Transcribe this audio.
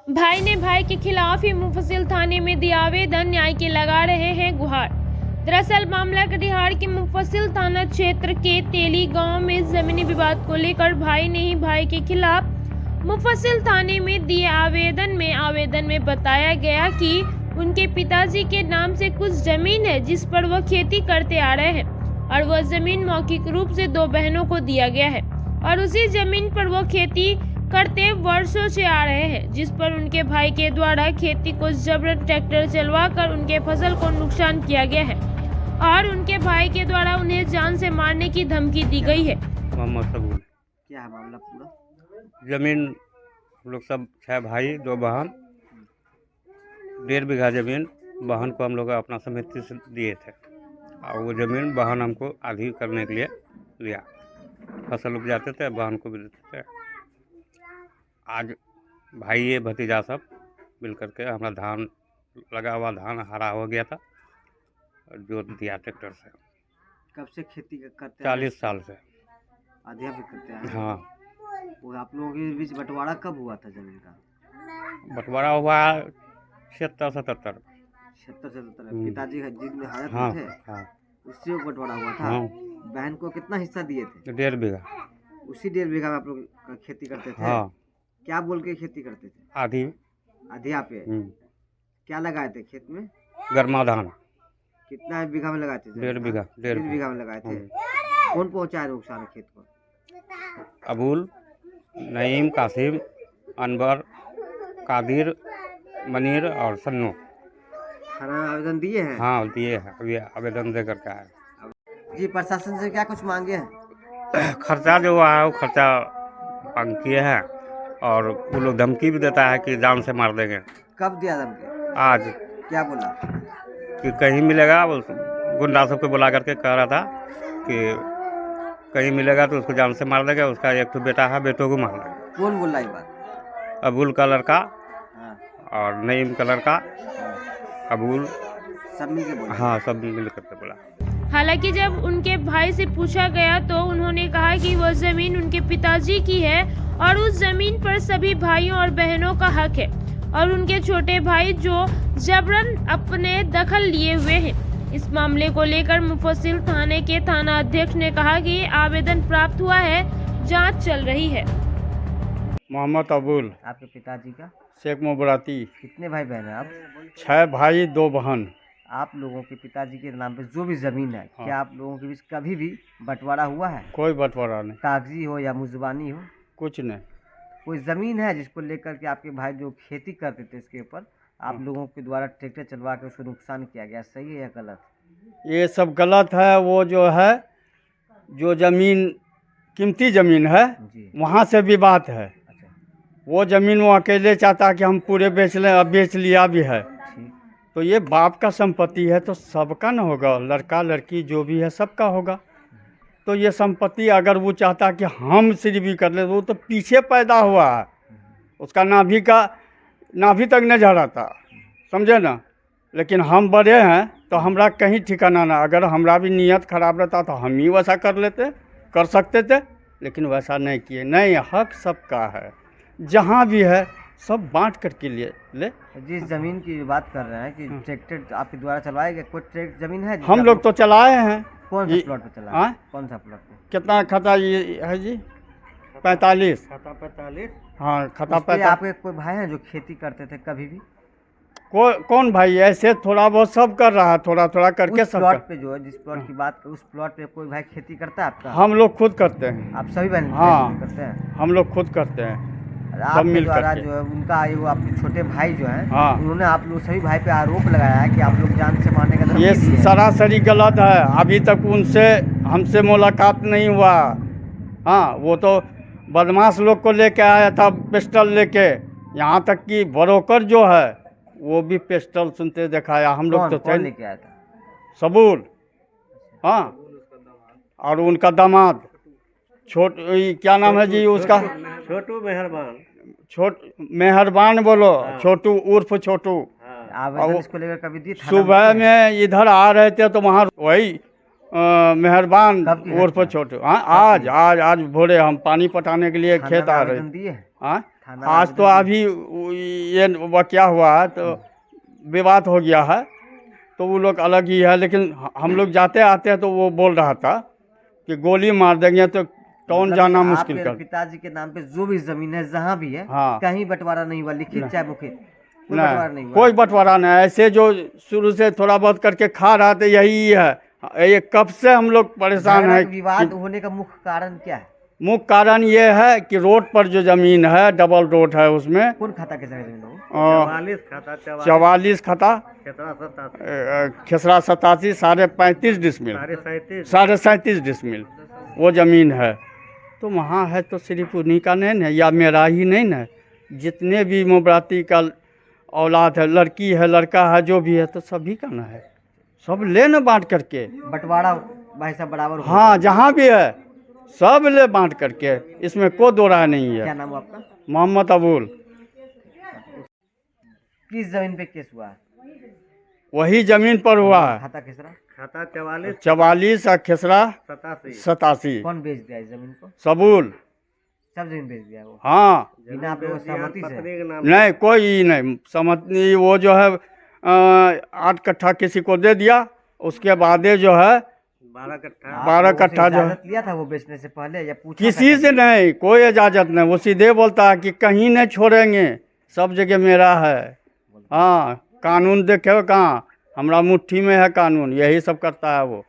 भाई ने भाई के खिलाफ ही मुफस्सिल थाने में दिया आवेदन, न्याय की लगा रहे हैं गुहार। दरअसल मामला कटिहार के मुफस्सिल थाना क्षेत्र के तेली गांव में जमीनी विवाद को लेकर भाई ने ही भाई के खिलाफ मुफस्सिल थाने में दिए आवेदन में बताया गया कि उनके पिताजी के नाम से कुछ जमीन है जिस पर वह खेती करते आ रहे हैं और वह जमीन मौखिक रूप से 2 बहनों को दिया गया है और उसी जमीन पर वो खेती करते वर्षों से आ रहे हैं, जिस पर उनके भाई के द्वारा खेती को जबरन ट्रैक्टर चलवाकर उनके फसल को नुकसान किया गया है और उनके भाई के द्वारा उन्हें जान से मारने की धमकी दी गई है। मोहम्मद सबूल। क्या है मामला पूरा? जमीन हम लोग सब 6 भाई 2 बहन, 1.5 बीघा जमीन बहन को हम लोग अपना समिति से दिए थे और वो जमीन बहन हमको आधी करने के लिए लिया। फसल उपजाते थे, बहन को भी देते थे। आज भाई ये भतीजा सब मिल करके हमारा धान लगा हुआ धान हरा हो गया था, जोत दिया ट्रैक्टर से। कब से खेती करते हैं? 40 साल से। आधिया भी करते हैं? हाँ। वो आप लोगों के बीच बंटवारा कब हुआ था जमीन का? बंटवारा हुआ 76-77। 76-77। पिताजी जितने हालत हाँ, में थे हाँ, उससे वो बंटवारा हुआ था। हाँ। बहन को कितना हिस्सा दिए थे? 1.5 बीघा। उसी 1.5 बीघा में आप लोग खेती करते थे? हाँ। क्या बोल के खेती करते थे? आधी। आधिया पे? क्या लगाए थे खेत में? गर्मा धान। कितना बीघा में लगाए थे? 1.5 बीघा। 1.5 बीघा में लगाए थे। कौन पहुँचाए नुकसान खेत को? अबुल, नईम, कासिम, अनवर, कादिर, मनीर और सन्नू। थाना में आवेदन दिए हैं? हाँ दिए हैं, अभी आवेदन दे करके आए। जी, प्रशासन से क्या कुछ मांगे हैं? खर्चा जो हुआ है वो खर्चा मांग किए हैं और वो लोग धमकी भी देता है कि जान से मार देंगे। कब दिया धमकी? आज। क्या बोला? कि कहीं मिलेगा, वो गुंडा सबको बुला करके कह रहा था कि कहीं मिलेगा तो उसको जान से मार देगा। उसका एक तो बेटा है, बेटों को मार देगा। कौन बोला ये बात? अबुल का लड़का हाँ। और नईम का लड़का। अबुल सब मिल के बोला? हाँ, सब मिल करके बोला। हालांकि जब उनके भाई से पूछा गया तो उन्होंने कहा कि वह जमीन उनके पिताजी की है और उस जमीन पर सभी भाइयों और बहनों का हक है और उनके छोटे भाई जो जबरन अपने दखल लिए हुए हैं। इस मामले को लेकर मुफस्सिल थाने के थाना अध्यक्ष ने कहा कि आवेदन प्राप्त हुआ है, जांच चल रही है। मोहम्मद अबुल। आपके पिताजी का? शेख मुबराती। कितने भाई बहन हैं आप? 6 भाई 2 बहन। आप लोगों के पिताजी के नाम पे जो भी जमीन है, हाँ। क्या आप लोगों के बीच कभी भी बंटवारा हुआ है? कोई बंटवारा नहीं, कागजी हो या मुजबानी हो? कुछ नहीं। कोई जमीन है जिसको लेकर के आपके भाई जो खेती करते थे इसके ऊपर आप लोगों के द्वारा ट्रैक्टर चलवा के उसको नुकसान किया गया, सही है या गलत? ये सब गलत है। वो जो है, जो ज़मीन कीमती ज़मीन है जी। वहाँ से विवाद है। अच्छा, वो ज़मीन वो अकेले चाहता कि हम पूरे बेच लें, अब बेच लिया भी है। ठीक। तो ये बाप का संपत्ति है तो सबका न होगा, लड़का लड़की जो भी है सबका होगा। तो ये संपत्ति अगर वो चाहता कि हम सिर्फ भी कर ले, वो तो पीछे पैदा हुआ है, उसका नाभि तक नहीं झड़ा था, समझे ना। लेकिन हम बड़े हैं तो हमरा कहीं ठिकाना ना। अगर हमरा भी नियत खराब रहता तो हम ही वैसा कर सकते थे, लेकिन वैसा नहीं किए। नहीं, हक सबका है, जहाँ भी है सब बांट करके ले। जिस जमीन की बात कर रहे हैं कि ट्रैक्टर आपके द्वारा चलवाया गया, कोई ट्रैक्टर जमीन है? हम लोग तो चलाए हैं। कौन सा प्लॉट पे चला? हाँ? कौन सा प्लॉट पे? कितना खता ये है जी? 45। खाता 45। हाँ, खता उस पे 45। आपके कोई भाई हैं जो खेती करते थे कभी भी? कौन भाई? ऐसे थोड़ा बहुत सब कर रहा है, थोड़ा थोड़ा करके उस सब प्लॉट पे जो है, जिस प्लॉट की बात उस प्लॉट पे कोई भाई खेती करता है आपका? हम लोग खुद करते हैं। आप सभी बहन हाँ। करते हैं? हम लोग खुद करते हैं, और सब आपके मिल द्वारा करके। जो है उनका वो आपके छोटे भाई जो है, हाँ। उन्होंने आप लोग सभी भाई पे आरोप लगाया है कि आप लोग जान से मारने का धमकी ये दिए हैं। सरासरी गलत है। अभी तक उनसे हमसे मुलाकात नहीं हुआ। हाँ, वो तो बदमाश लोग को लेके आया था पिस्टल लेके। यहाँ तक कि ब्रोकर जो है वो भी पिस्टल सुनते दिखाया। हम लोग तो कौन लेके आया था? सबूर। हाँ, और उनका दामाद क्या नाम है जी उसका? छोटू मेहरबान। मेहरबान बोलो। छोटू उर्फ छोटू। आवेदन इसको लेकर कभी दिए? सुबह में इधर आ रहे थे तो वहाँ वही मेहरबान उर्फ छोटू। हाँ, आज भोरे हम पानी पटाने के लिए खेत आ रहे दिए? हाँ, थाना आज तो अभी ये वो क्या हुआ है तो विवाद हो गया है, तो वो लोग अलग ही है, लेकिन हम लोग जाते आते हैं तो वो बोल रहा था कि गोली मार देंगे तो कौन मतलब जाना कि मुश्किल आपके कर। पिताजी के नाम पे जो भी जमीन है जहाँ भी है, हाँ। कहीं बंटवारा नहीं हुआ, लिखित चाहे मुखित, कोई नहीं, बंटवारा नहीं हुआ। कोई बंटवारा नहीं। ऐसे जो शुरू से थोड़ा बहुत करके खा रहा था यही है। ये कब से हम लोग परेशान झगड़ा है। का विवाद होने का मुख्य कारण क्या है? मुख्य कारण ये है कि रोड पर जो जमीन है, डबल रोड है, उसमें कौन खाता के जमीन हो? 44 खता, खेसरा 87, 35.5 डिसमिल, 37.5 डिसमिल वो ज़मीन है। तो वहाँ है तो सिर्फ उन्हीं का नहीं है या मेरा ही नहीं है, जितने भी मोबराती का औलाद है, लड़की है, लड़का है, जो भी है, तो सभी का ना है। सब ले न बांट करके। बंटवारा भाई साहब बराबर होगा। हाँ, जहाँ भी है सब ले बांट करके, इसमें कोई दो राय नहीं क्या है। नाम है आपका? मोहम्मद अबुल। किस जमीन पे केस हुआ है? वही जमीन पर हुआ है। खाता खेसरा? 44 और खेसरा 87। कौन बेच दिया इस जमीन को? सबूल। सब जमीन बेच दिया वो, हाँ, बिना आपके वो सहमति से? नहीं कोई नहीं समझ, वो जो है 8 कट्ठा किसी को दे दिया, उसके बाद जो है 12 कट्ठा जो है, इजाजत लिया था वो बेचने से पहले या पूछा किसी से नहीं, कोई इजाज़त नहीं। वो सीधे बोलता है कि कहीं नहीं छोड़ेंगे, सब जगह मेरा है। हाँ, कानून देखे कहाँ, हमारा मुट्ठी में है कानून, यही सब करता है वो।